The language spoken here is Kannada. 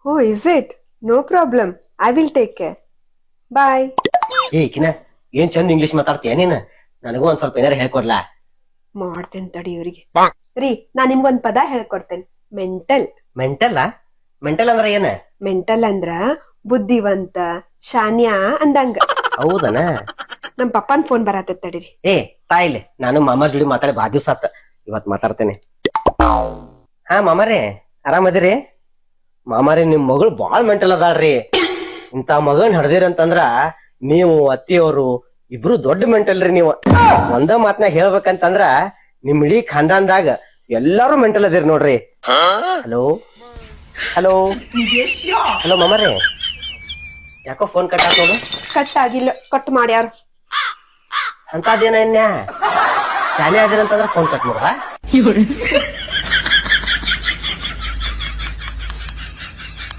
Oh, is it? No problem. I will take care. Bye. ಕಿನ ಏನ್ ಚಂದ ಇಂಗ್ಲಿಷ್ ಮಾತಾಡ್ತೀಯ ನೀನ್ ನನಗೂ ಒಂದ್ ಸ್ವಲ್ಪ ಏನಾರ ಹೇಳ್ಕೊಡ್ಲಾ ಮಾಡ್ತೇನೆ ತಡಿ ಇವ್ರಿಗೆ. ರೀ ನಾ ನಿಮ್ಗೊಂದ್ ಪದ ಹೇಳ್ಕೊಡ್ತೇನೆ. ಮೆಂಟಲ್. ಮೆಂಟಲ್ ಮೆಂಟಲ್ ಅಂದ್ರ ಏನ ಮೆಂಟಲ್ ಅಂದ್ರ ಬುದ್ಧಿವಂತ ಶಾನ್ಯ ಅಂದಂಗ. ಹೌದನ ನಮ್ ಪಪ್ಪನ್ ಫೋನ್ ಬರತ್ತ ತಡಿರಿ. ತಾಯಿಲೆ ನಾನು ಮಾಮಾರ್ ಜೋಡಿ ಮಾತಾಡಿ ಬಾ ದಿವ್ಸ ಆತ ಇವತ್ ಮಾತಾಡ್ತೇನೆ. ಹಾ ಮಾಮಾರೇ ಆರಾಮದಿರಿ? ಮಾಮಾರಿ ನಿಮ್ ಮಗಳು ಬಾಳ್ ಮೆಂಟಲ್ ಅದಾಳ್ರಿ. ಇಂತ ಮಗನ್ ಹಡ್ದಿರಂತಂದ್ರ ನೀವು ಅತ್ತಿಯವರು ಇಬ್ರು ದೊಡ್ಡ ಮೆಂಟಲ್ ರೀ. ನೀವು ಒಂದ ಮಾತ್ನಾಗ ಹೇಳ್ಬೇಕಂತಂದ್ರ ನಿಮ್ ಇಡೀ ಖಾನ್ದಾನ್ದಾಗ ಎಲ್ಲಾರು ಮೆಂಟಲ್ ಅದಿರಿ ನೋಡ್ರಿ. ಹಲೋ ಹಲೋ ಹಲೋ ಮಾಮಾರೇ ಯಾಕೋ ಫೋನ್ ಕಟ್ ಆತ್ ನೋಡು. ಕಟ್ ಆಗಿಲ್ಲ, ಕಟ್ ಮಾಡ್ಯಾರ. ಅಂತದೇನ ಶಾನೆ ಆಗಿರಂತಂದ್ರ ಫೋನ್ ಕಟ್ ಮಾಡ್ದ